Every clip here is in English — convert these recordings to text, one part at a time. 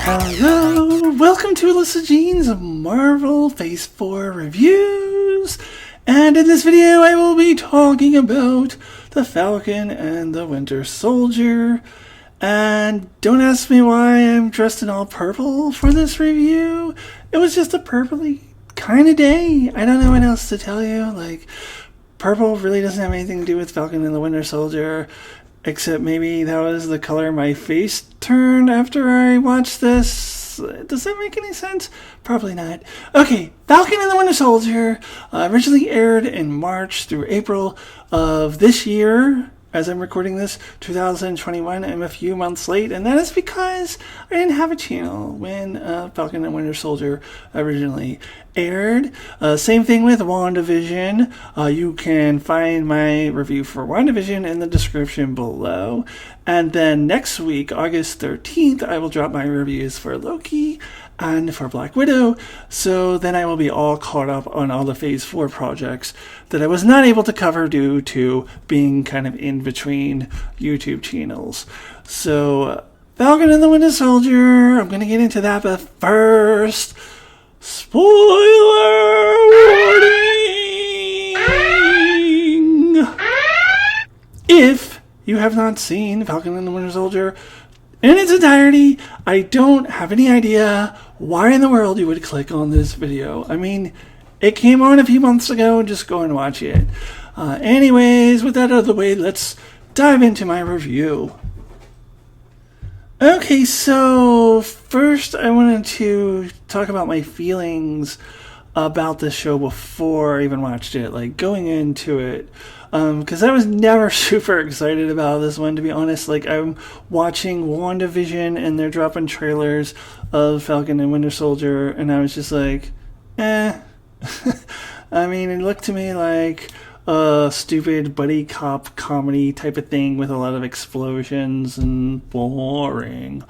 Hello, welcome to Alyssa Jean's Marvel Phase 4 reviews, and in this video I will be talking about the Falcon and the Winter Soldier. And don't ask me why I'm dressed in all purple for this review. It was just a purpley kind of day. I don't know what else to tell you. Like, purple really doesn't have anything to do with Falcon and the Winter Soldier, except maybe that was the color my face turned after I watched this. Does that make any sense? Probably not. Okay, Falcon and the Winter Soldier originally aired in March through April of this year. As I'm recording this, 2021, I'm a few months late, and that is because I didn't have a channel when Falcon and Winter Soldier originally aired. Same thing with WandaVision. You can find my review for WandaVision in the description below. And then next week, August 13th, I will drop my reviews for Loki and for Black Widow. So then I will be all caught up on all the Phase 4 projects that I was not able to cover due to being kind of in between YouTube channels. So Falcon and the Winter Soldier, I'm going to get into that, but first, spoiler warning! If you have not seen Falcon and the Winter Soldier in its entirety, I don't have any idea why in the world you would click on this video. I mean, it came on a few months ago, just go and watch it. Anyways, with that out of the way, let's dive into my review. Okay, so first I wanted to talk about my feelings about this show before I even watched it, like going into it. Because I was never super excited about this one, to be honest. Like, I'm watching WandaVision and they're dropping trailers of Falcon and Winter Soldier, and I was just like, eh. I mean, it looked to me like a stupid buddy cop comedy type of thing with a lot of explosions and boring.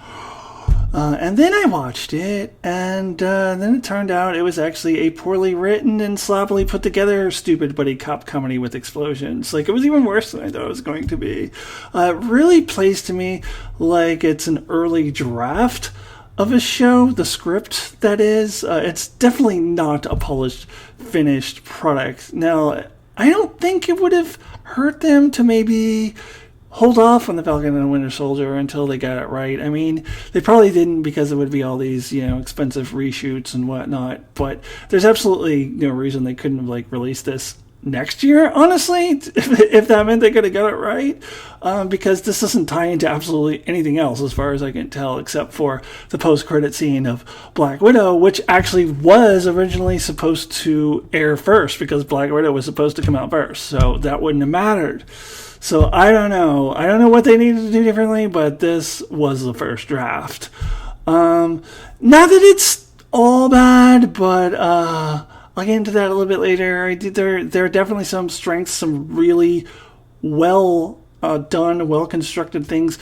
And then I watched it, and then it turned out it was actually a poorly written and sloppily put together stupid buddy cop comedy with explosions. Like, it was even worse than I thought it was going to be. It really plays to me like it's an early draft of a show, the script, that is. It's definitely not a polished, finished product. Now, I don't think it would have hurt them to maybe hold off on the Falcon and Winter Soldier until they got it right. I mean, they probably didn't because it would be all these, expensive reshoots and whatnot. But there's absolutely no reason they couldn't have, released this next year, honestly, if that meant they could have got it right. Because this doesn't tie into absolutely anything else as far as I can tell, except for the post-credit scene of Black Widow, which actually was originally supposed to air first because Black Widow was supposed to come out first. So that wouldn't have mattered. So I don't know. I don't know what they needed to do differently, but this was the first draft. Not that it's all bad, but I'll get into that a little bit later. There are definitely some strengths, some really well done, well constructed things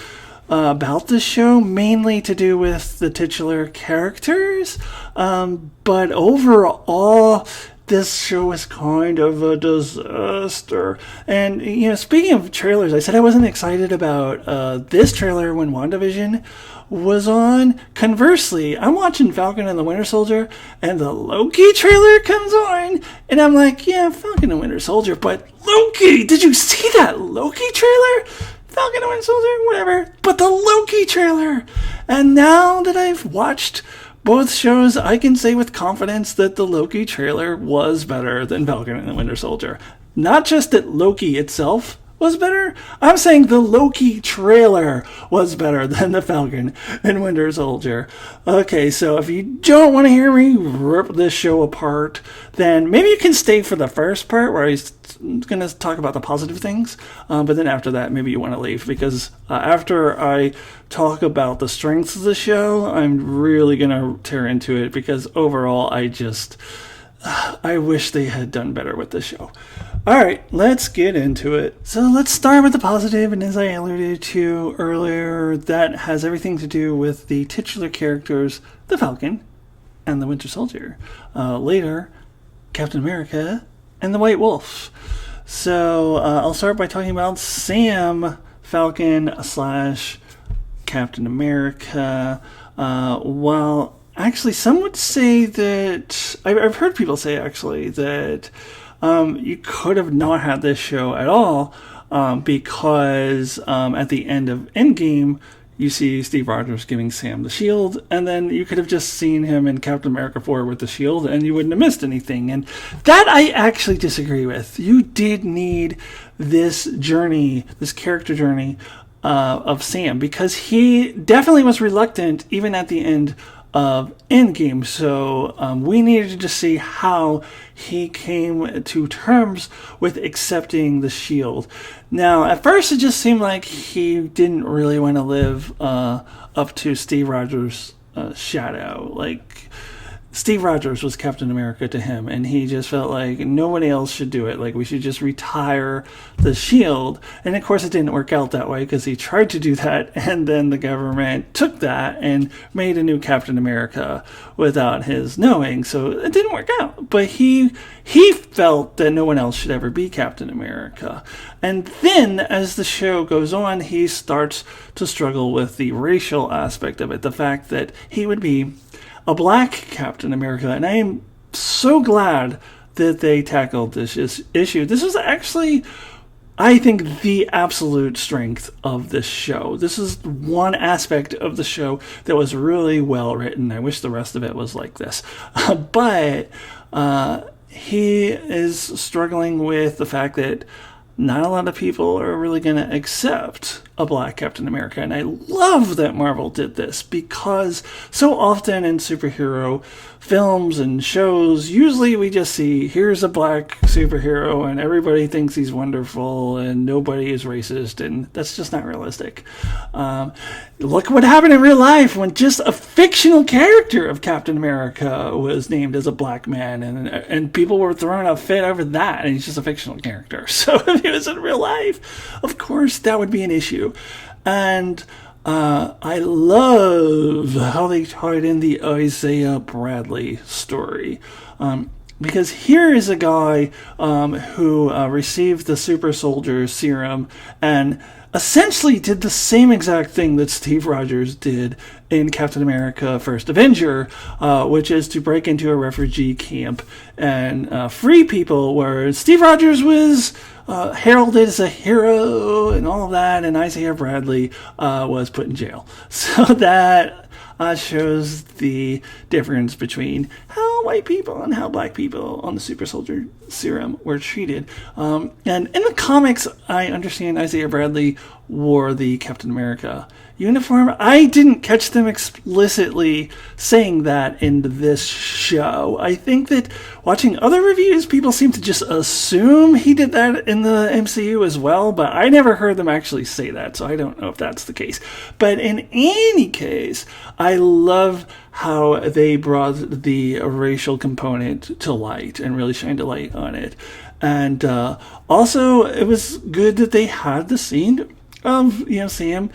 about this show, mainly to do with the titular characters. But overall, this show is kind of a disaster. And, speaking of trailers, I said I wasn't excited about this trailer when WandaVision was on. Conversely, I'm watching Falcon and the Winter Soldier, and the Loki trailer comes on, and I'm like, yeah, Falcon and Winter Soldier, but Loki! Did you see that Loki trailer? Falcon and Winter Soldier, whatever. But the Loki trailer! And now that I've watched both shows, I can say with confidence that the Loki trailer was better than Falcon and the Winter Soldier. Not just that Loki itself was better, I'm saying the Loki trailer was better than the Falcon and Winter Soldier. Okay, so if you don't want to hear me rip this show apart, then maybe you can stay for the first part where he's going to talk about the positive things, but then after that, maybe you want to leave, because after I talk about the strengths of the show, I'm really going to tear into it, because overall, I wish they had done better with this show. Alright, let's get into it. So let's start with the positive, and as I alluded to earlier, that has everything to do with the titular characters, the Falcon and the Winter Soldier. Later, Captain America and the White Wolf. So I'll start by talking about Sam Falcon / Captain America. While actually some would say that, I've heard people say actually that you could have not had this show at all because at the end of Endgame, you see Steve Rogers giving Sam the shield, and then you could have just seen him in Captain America 4 with the shield, and you wouldn't have missed anything. And that I actually disagree with. You did need this journey, this character journey of Sam, because he definitely was reluctant even at the end of Endgame. So we needed to see how he came to terms with accepting the shield. Now, at first, it just seemed like he didn't really want to live up to Steve Rogers' shadow. Like, Steve Rogers was Captain America to him, and he just felt like nobody else should do it. Like, we should just retire the shield. And of course, it didn't work out that way because he tried to do that, and then the government took that and made a new Captain America without his knowing. So it didn't work out. But he felt that no one else should ever be Captain America. And then, as the show goes on, he starts to struggle with the racial aspect of it. The fact that he would be a black Captain America, and I am so glad that they tackled this issue. This was actually, I think, the absolute strength of this show. This is one aspect of the show that was really well written. I wish the rest of it was like this. But he is struggling with the fact that not a lot of people are really going to accept a black Captain America. And I love that Marvel did this, because so often in superhero films and shows, usually we just see, here's a black superhero and everybody thinks he's wonderful and nobody is racist, and that's just not realistic. Look what happened in real life when just a fictional character of Captain America was named as a black man, and people were throwing a fit over that, and he's just a fictional character. So if he was in real life, of course that would be an issue. And I love how they tied in the Isaiah Bradley story. Because here is a guy who received the super soldier serum and essentially did the same exact thing that Steve Rogers did in Captain America First Avenger, which is to break into a refugee camp and free people, where Steve Rogers was heralded as a hero and all of that, and Isaiah Bradley was put in jail. So that shows the difference between how white people and how black people on the super soldier serum were treated. And in the comics, I understand Isaiah Bradley wore the Captain America uniform. I didn't catch them explicitly saying that in this show. I think that watching other reviews, people seem to just assume he did that in the MCU as well, but I never heard them actually say that, so I don't know if that's the case. But in any case, I love how they brought the racial component to light and really shined a light on it. And also, it was good that they had the scene of, Sam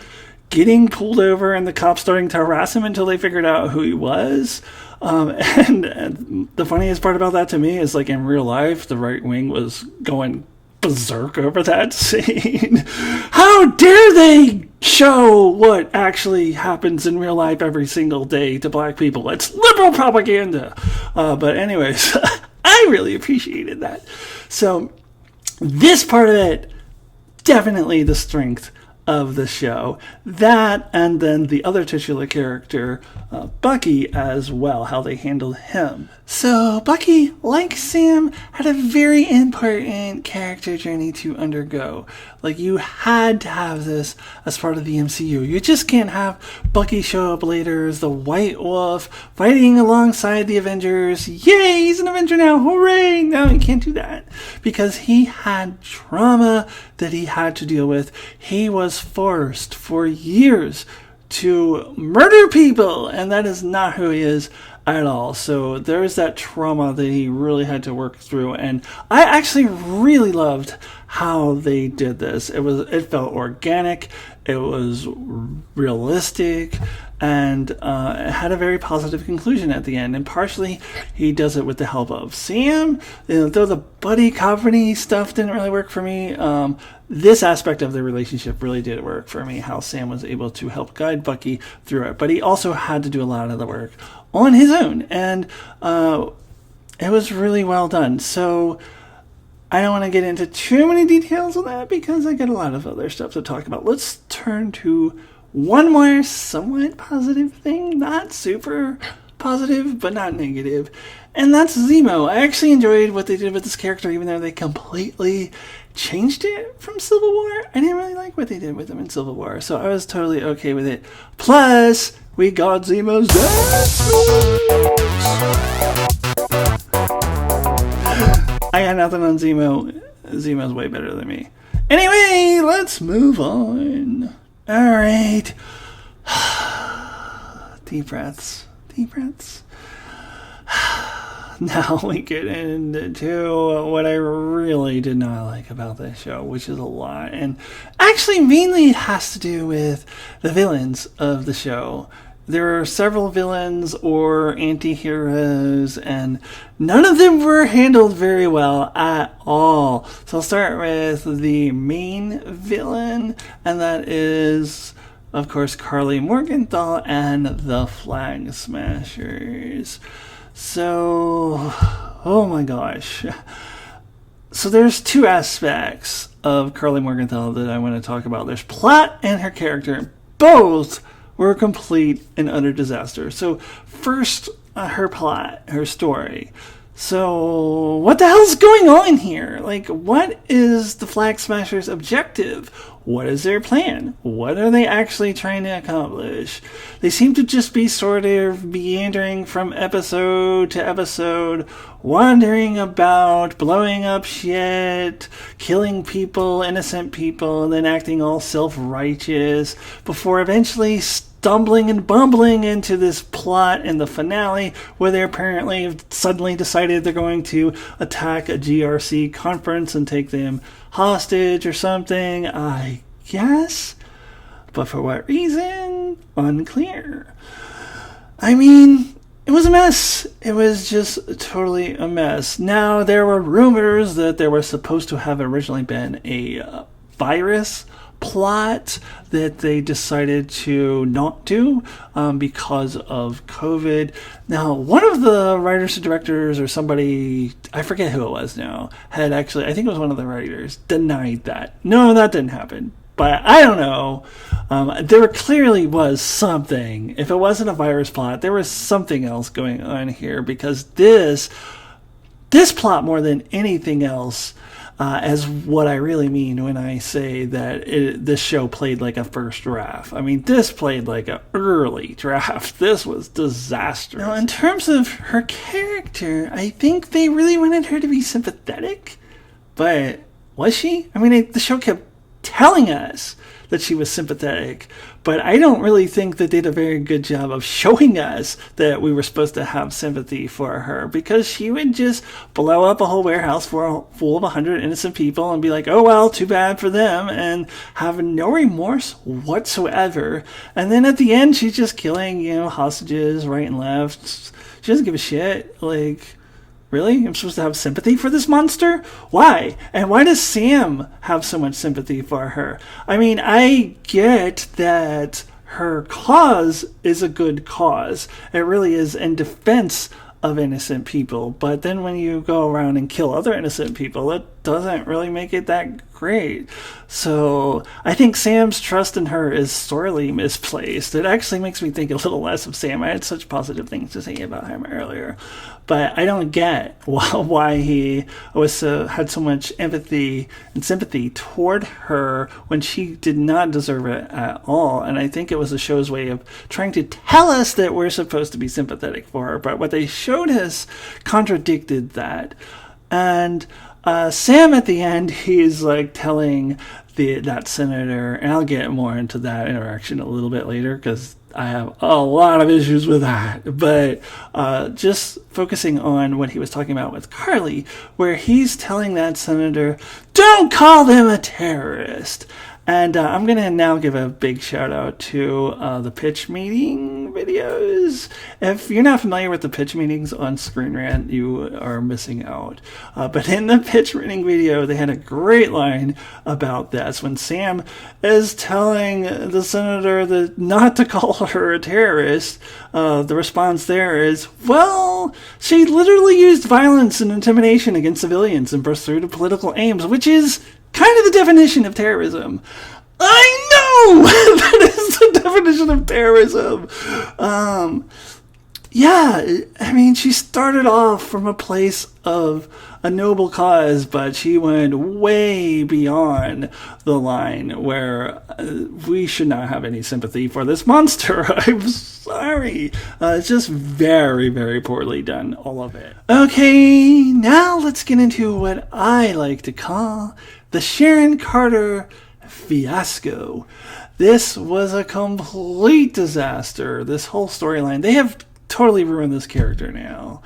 getting pulled over and the cops starting to harass him until they figured out who he was. And the funniest part about that to me is, like, in real life, the right wing was going berserk over that scene. How dare they show what actually happens in real life every single day to black people? It's liberal propaganda. But anyways, I really appreciated that. So this part of it, definitely the strength of the show. That, and then the other titular character, Bucky, as well, how they handled him. So Bucky, like Sam, had a very important character journey to undergo. Like, you had to have this as part of the MCU. You just can't have Bucky show up later as the White Wolf, fighting alongside the Avengers. Yay, he's an Avenger now, hooray! No, you can't do that. Because he had trauma that he had to deal with. He was forced for years to murder people, and that is not who he is at all. So there's that trauma that he really had to work through, and I actually really loved how they did this. It felt organic, it was realistic, and it had a very positive conclusion at the end. And partially he does it with the help of Sam. Though the buddy comedy stuff didn't really work for me, this aspect of the relationship really did work for me, how Sam was able to help guide Bucky through it. But he also had to do a lot of the work on his own, and it was really well done. So I don't want to get into too many details on that because I got a lot of other stuff to talk about. Let's turn to one more somewhat positive thing, not super positive, but not negative, and that's Zemo. I actually enjoyed what they did with this character, even though they completely changed it from Civil War. I didn't really like what they did with him in Civil War, so I was totally okay with it. Plus, we got Zemo's dance moves. I got nothing on Zemo. Zemo's way better than me. Anyway, let's move on. Alright. Deep breaths. Deep breaths. Now we get into what I really did not like about this show, which is a lot. And actually, mainly it has to do with the villains of the show. There are several villains or anti-heroes, and none of them were handled very well at all. So I'll start with the main villain, and that is, of course, Carly Morgenthau and the Flag Smashers. So, oh my gosh. So there's two aspects of Carly Morgenthau that I want to talk about. There's plot and her character. Both were a complete and utter disaster. So first, her plot, her story. So what the hell's going on here? Like, what is the Flag Smashers' objective? What is their plan? What are they actually trying to accomplish? They seem to just be sort of meandering from episode to episode, wandering about, blowing up shit, killing people, innocent people, and then acting all self-righteous before eventually stumbling and bumbling into this plot in the finale where they apparently have suddenly decided they're going to attack a GRC conference and take them hostage or something, I guess. But for what reason? Unclear. I mean, it was a mess. It was just totally a mess. Now, there were rumors that there was supposed to have originally been a virus plot that they decided to not do because of COVID. Now, one of the writers and directors or somebody, I forget who it was now, had actually, I think it was one of the writers, denied that. No, that didn't happen. But I don't know. There clearly was something. If it wasn't a virus plot, there was something else going on here, because this plot, more than anything else, as what I really mean when I say that this show played like a first draft. I mean, this played like an early draft. This was disastrous. Now, in terms of her character, I think they really wanted her to be sympathetic. But was she? I mean, the show kept telling us that she was sympathetic, but I don't really think they did a very good job of showing us that we were supposed to have sympathy for her, because she would just blow up a whole warehouse full of 100 innocent people and be like, oh well, too bad for them, and have no remorse whatsoever. And then at the end, she's just killing, hostages right and left. She doesn't give a shit. Like, really? I'm supposed to have sympathy for this monster? Why? And why does Sam have so much sympathy for her? I mean, I get that her cause is a good cause. It really is in defense of innocent people. But then when you go around and kill other innocent people, it doesn't really make it that great. So I think Sam's trust in her is sorely misplaced. It actually makes me think a little less of Sam. I had such positive things to say about him earlier. But I don't get why he had so much empathy and sympathy toward her when she did not deserve it at all. And I think it was the show's way of trying to tell us that we're supposed to be sympathetic for her. But what they showed us contradicted that. And Sam, at the end, he's like telling that senator, and I'll get more into that interaction a little bit later, because I have a lot of issues with that. But just focusing on what he was talking about with Carly, where he's telling that senator, don't call them a terrorist. And I'm going to now give a big shout out to the pitch meeting videos. If you're not familiar with the pitch meetings on Screen Rant, you are missing out. But in the pitch meeting video, they had a great line about this. When Sam is telling the senator not to call her a terrorist, the response there is, well, she literally used violence and intimidation against civilians in pursuit of political aims, which is kind of the definition of terrorism. I know! That is the definition of terrorism. Yeah, I mean, she started off from a place of a noble cause, but she went way beyond the line where we should not have any sympathy for this monster. I'm sorry. It's just very, very poorly done, all of it. Okay, now let's get into what I like to call the Sharon Carter fiasco. This was a complete disaster. This whole storyline. They have totally ruined this character now.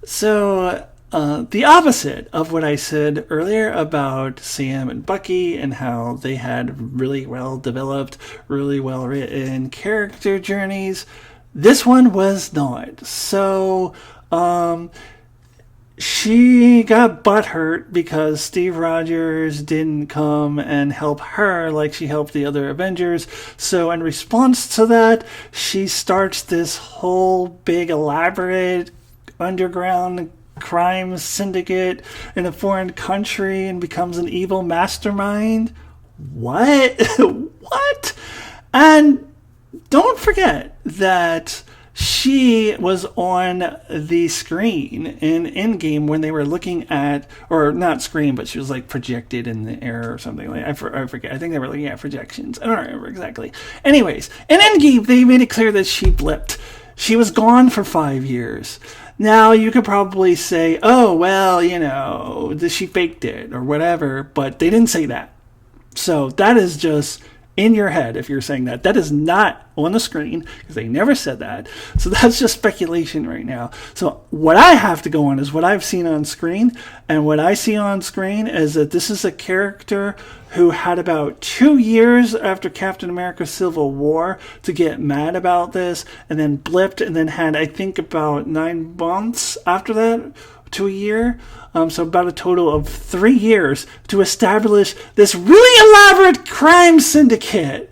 So, the opposite of what I said earlier about Sam and Bucky and how they had really well developed, really well written character journeys, this one was not. So, she got butthurt because Steve Rogers didn't come and help her like she helped the other Avengers. So in response to that, she starts this whole big elaborate underground crime syndicate in a foreign country and becomes an evil mastermind. What? What? And don't forget that she was on the screen in Endgame when they were looking at, or not screen, but she was like projected in the air or something like. I forget. I think they were looking at projections. I don't remember exactly. Anyways, in Endgame, they made it clear that she blipped. She was gone for 5 years. Now you could probably say, oh well, she faked it or whatever, but they didn't say that. So that is just in your head if you're saying that. That is not on the screen because they never said that. So that's just speculation right now. So what I have to go on is what I've seen on screen. And what I see on screen is that this is a character who had about 2 years after Captain America Civil War to get mad about this and then blipped and then had, I think, about 9 months after that to a year. So about a total of 3 years to establish this really elaborate crime syndicate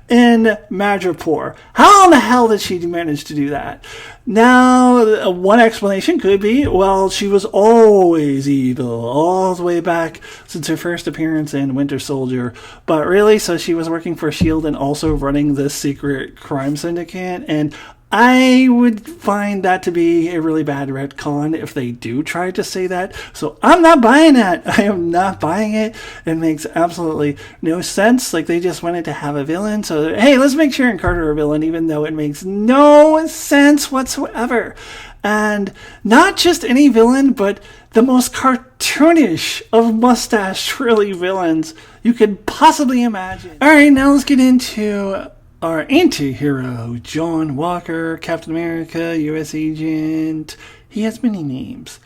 in Madripoor. How in the hell did she manage to do that? Now, one explanation could be, well, she was always evil, all the way back since her first appearance in Winter Soldier. But really, so she was working for S.H.I.E.L.D. and also running this secret crime syndicate, and I would find that to be a really bad retcon if they do try to say that. So I'm not buying that. I am not buying it. It makes absolutely no sense. Like, they just wanted to have a villain. So, hey, let's make Sharon Carter a villain, even though it makes no sense whatsoever. And not just any villain, but the most cartoonish of mustache-twirly villains you could possibly imagine. All right, now let's get into our anti-hero, John Walker, Captain America, U.S. Agent. He has many names.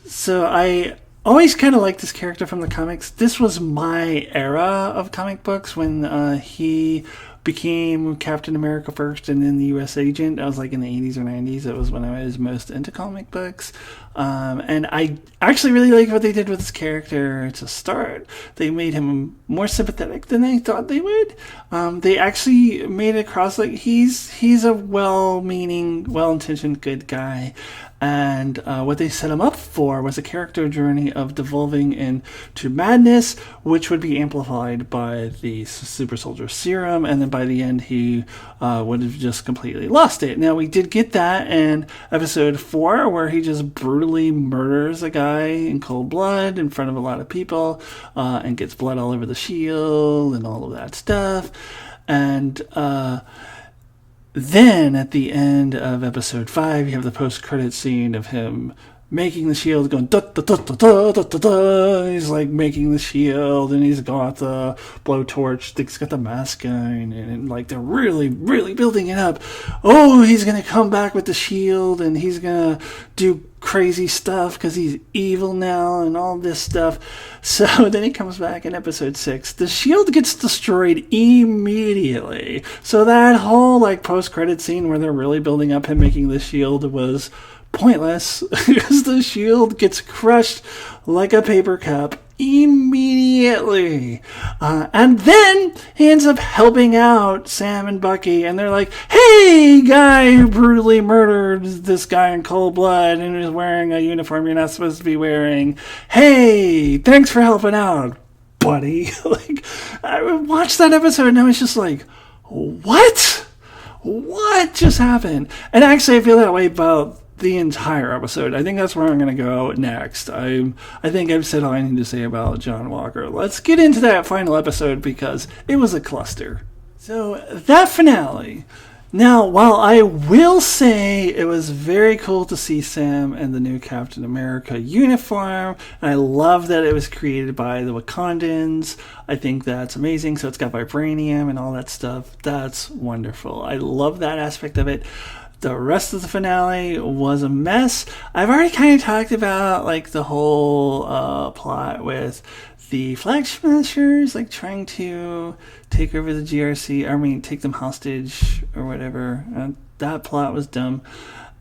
So I always kind of liked this character from the comics. This was my era of comic books when he became Captain America first and then the U.S. Agent. I was like in the 80s or 90s. It was when I was most into comic books. And I actually really like what they did with this character to start. They made him more sympathetic than I thought they would. They actually made it across like he's a well-meaning, well-intentioned good guy. And what they set him up for was a character journey of devolving into madness, which would be amplified by the super soldier serum, and then by the end he would have just completely lost it. Now, we did get that in episode 4, where he just brutally murders a guy in cold blood in front of a lot of people, and gets blood all over the shield and all of that stuff. And then at the end of episode 5, you have the post-credit scene of him making the shield, going da da da da da da da da. He's like making the shield, and he's got the blowtorch. He's got the mask gun, and like they're really, really building it up. Oh, he's gonna come back with the shield, and he's gonna do crazy stuff because he's evil now, and all this stuff. So then he comes back in episode 6. The shield gets destroyed immediately. So that whole like post-credit scene where they're really building up him making the shield was pointless because the shield gets crushed like a paper cup immediately. And then he ends up helping out Sam and Bucky, and they're like, hey, guy who brutally murdered this guy in cold blood and is wearing a uniform you're not supposed to be wearing. Hey, thanks for helping out, buddy. Like, I watched that episode and I was just like, what? What just happened? And actually I feel that way about the entire episode. I think that's where I'm going to go next. I think I've said all I need to say about John Walker. Let's get into that final episode because it was a cluster. So that finale. Now, while I will say it was very cool to see Sam in the new Captain America uniform, and I love that it was created by the Wakandans. I think that's amazing. So it's got vibranium and all that stuff. That's wonderful. I love that aspect of it. The rest of the finale was a mess. I've already kind of talked about like the whole plot with the Flag Smashers, like trying to take over the GRC, take them hostage or whatever. That plot was dumb.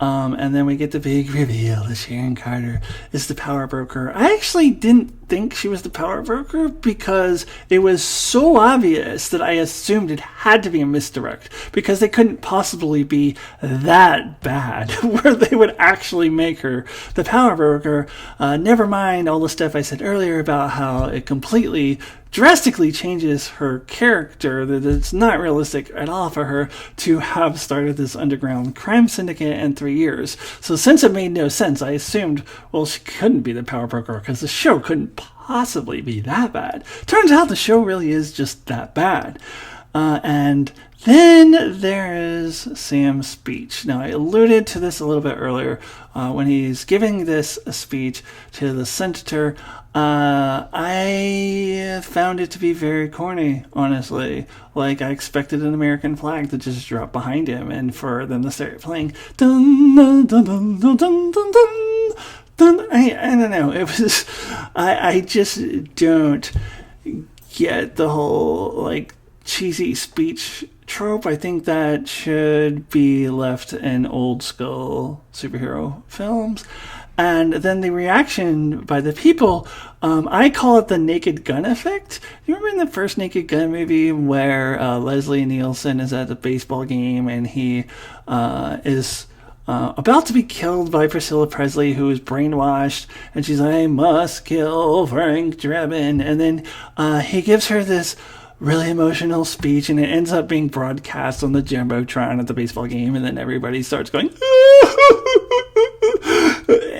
And then we get the big reveal that Sharon Carter is the power broker. I actually didn't think she was the power broker because it was so obvious that I assumed it had to be a misdirect because they couldn't possibly be that bad where they would actually make her the power broker. Never mind all the stuff I said earlier about how it completely drastically changes her character, that it's not realistic at all for her to have started this underground crime syndicate in 3 years. So since it made no sense, I assumed, well, she couldn't be the power broker because the show couldn't possibly be that bad. Turns out the show really is just that bad. And then there is Sam's speech. Now, I alluded to this a little bit earlier when he's giving this speech to the senator. I found it to be very corny, honestly. Like, I expected an American flag to just drop behind him and for them to start playing dun dun dun dun dun dun dun dun. I don't know. It was I just don't get the whole like cheesy speech trope. I think that should be left in old school superhero films. And then the reaction by the people, I call it the Naked Gun effect. You remember in the first Naked Gun movie where Leslie Nielsen is at a baseball game and he is about to be killed by Priscilla Presley, who is brainwashed, and she's like, I must kill Frank Drebin. And then he gives her this really emotional speech, and it ends up being broadcast on the Jumbotron at the baseball game, and then everybody starts going,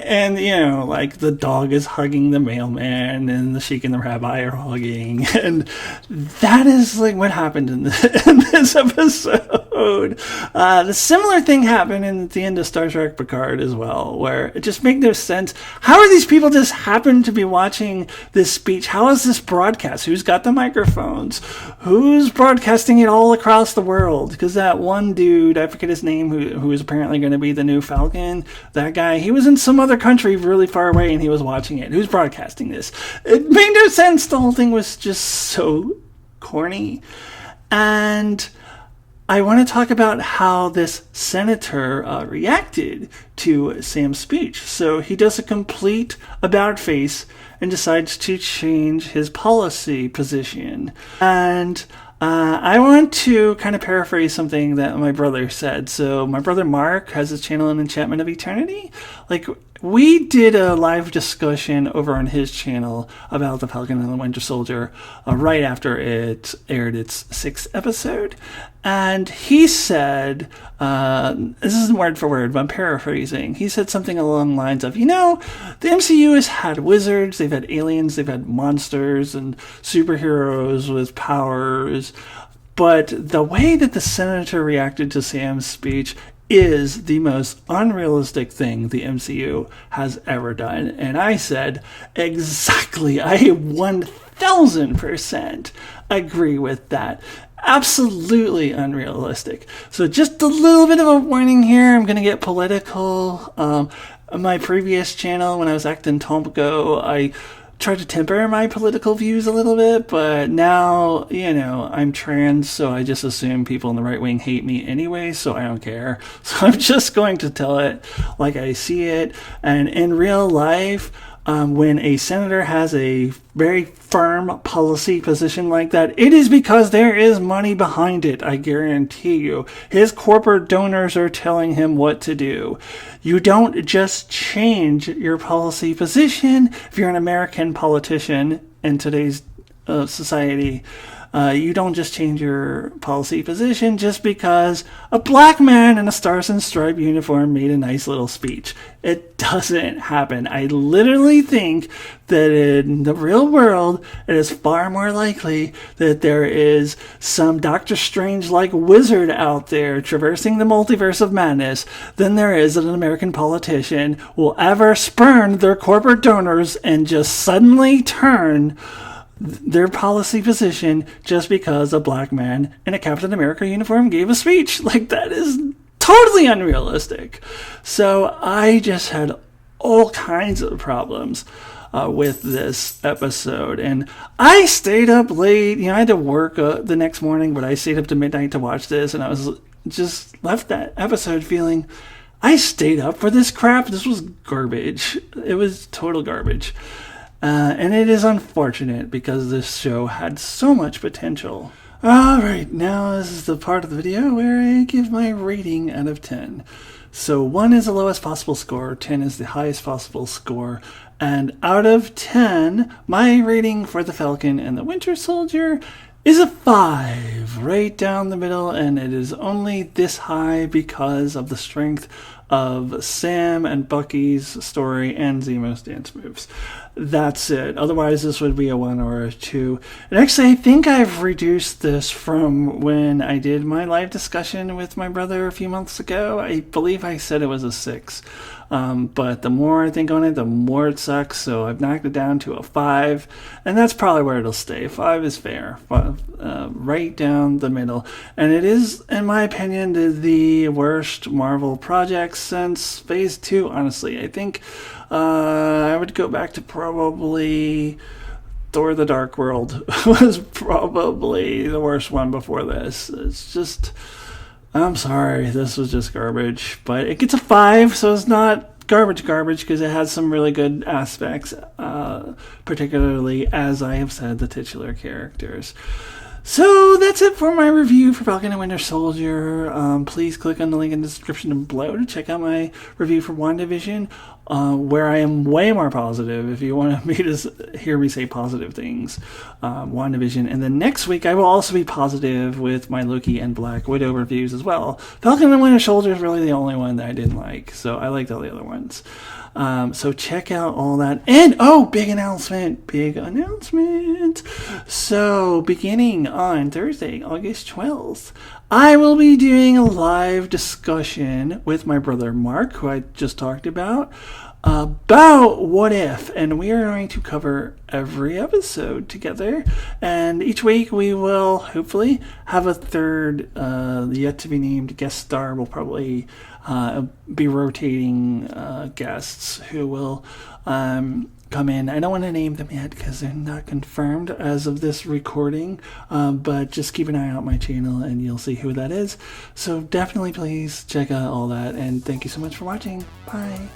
and, you know, like the dog is hugging the mailman and the sheik and the rabbi are hugging. And that is like what happened in this episode. The similar thing happened in the end of Star Trek Picard as well, where it just made no sense. How are these people just happen to be watching this speech? How is this broadcast? Who's got the microphones? Who's broadcasting it all across the world? Because that one dude, I forget his name, who is apparently going to be the new Falcon, that guy, he was in some other country really far away and he was watching it. Who's broadcasting this? It made no sense. The whole thing was just so corny. And I want to talk about how this senator reacted to Sam's speech. So he does a complete about face and decides to change his policy position. And I want to kind of paraphrase something that my brother said. So my brother Mark has his channel on Enchantment of Eternity. Like, we did a live discussion over on his channel about the Falcon and the Winter Soldier right after it aired its 6th episode. And he said, this isn't word for word, but I'm paraphrasing. He said something along the lines of, you know, the MCU has had wizards, they've had aliens, they've had monsters and superheroes with powers. But the way that the senator reacted to Sam's speech is the most unrealistic thing the MCU has ever done. And I said, exactly, I 1000% agree with that. Absolutely unrealistic. So just a little bit of a warning here. I'm going to get political. On my previous channel, when I was acting Tomko, I tried to temper my political views a little bit, but now, I'm trans, so I just assume people in the right wing hate me anyway, so I don't care. So I'm just going to tell it like I see it. And in real life, when a senator has a very firm policy position like that, it is because there is money behind it, I guarantee you. His corporate donors are telling him what to do. You don't just change your policy position if you're an American politician in today's society. You don't just change your policy position just because a black man in a Stars and Stripe uniform made a nice little speech. It doesn't happen. I literally think that in the real world, it is far more likely that there is some Doctor Strange-like wizard out there traversing the multiverse of madness than there is that an American politician will ever spurn their corporate donors and just suddenly turn their policy position just because a black man in a Captain America uniform gave a speech. Like, that is totally unrealistic. So I just had all kinds of problems with this episode, and I stayed up late. I had to work the next morning, but I stayed up to midnight to watch this, and I was just left that episode feeling I stayed up for this crap. This was garbage. It was total garbage. And it is unfortunate because this show had so much potential. Alright, now this is the part of the video where I give my rating out of 10. So 1 is the lowest possible score, 10 is the highest possible score, and out of 10, my rating for the Falcon and the Winter Soldier is a 5, right down the middle, and it is only this high because of the strength of Sam and Bucky's story and Zemo's dance moves. That's it. Otherwise, this would be a 1 or a 2. And actually, I think I've reduced this from when I did my live discussion with my brother a few months ago. I believe I said it was a 6. But the more I think on it, the more it sucks. So I've knocked it down to a 5. And that's probably where it'll stay. 5 is fair. 5, right down the middle. And it is, in my opinion, the worst Marvel project since Phase 2, honestly. I think I would go back to probably Thor the Dark World was probably the worst one before this. It's just, I'm sorry, this was just garbage. But it gets a 5, so it's not garbage because it has some really good aspects, particularly, as I have said, the titular characters. So that's it for my review for Falcon and Winter Soldier. Please click on the link in the description below to check out my review for WandaVision, where I am way more positive if you want me to hear me say positive things. WandaVision. And then next week I will also be positive with my Loki and Black Widow reviews as well. Falcon and Winter Soldier is really the only one that I didn't like, so I liked all the other ones. So check out all that. And, big announcement. So beginning on Thursday, August 12th, I will be doing a live discussion with my brother Mark, who I just talked about What If, and we are going to cover every episode together, and each week we will hopefully have a third yet to be named guest star. We'll probably be rotating guests who will come in. I don't want to name them yet because they're not confirmed as of this recording, but just keep an eye out my channel and you'll see who that is. So definitely please check out all that, and thank you so much for watching. Bye.